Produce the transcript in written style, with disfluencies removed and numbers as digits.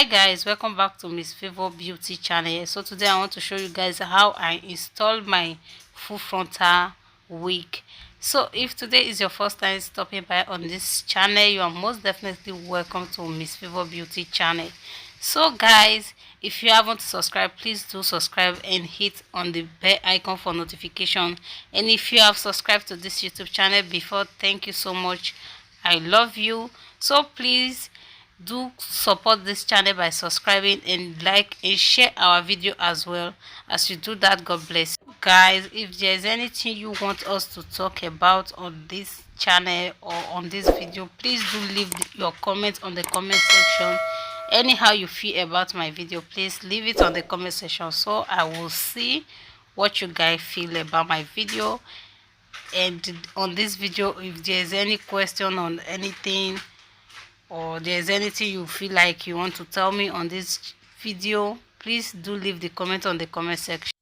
Hi guys, welcome back to Miss Favor Beauty channel. So today I want to show you guys how I installed my full frontal wig. So if today is your first time stopping by on this channel, you are most definitely welcome to Miss Favor Beauty channel. So guys, if you haven't subscribed, please do subscribe and hit on the bell icon for notification. And if you have subscribed to this YouTube channel before, thank you so much. I love you. So please do support this channel by subscribing and like and share our video as well. As you do that, God bless you. Guys, if there's anything you want us to talk about on this channel or on this video, please do leave your comments on the comment section. Anyhow you feel about my video, please leave it on the comment section so I will see what you guys feel about my video. And on this video, if there's any question on anything or there's anything you feel like you want to tell me on this video, please do leave the comment on the comment section.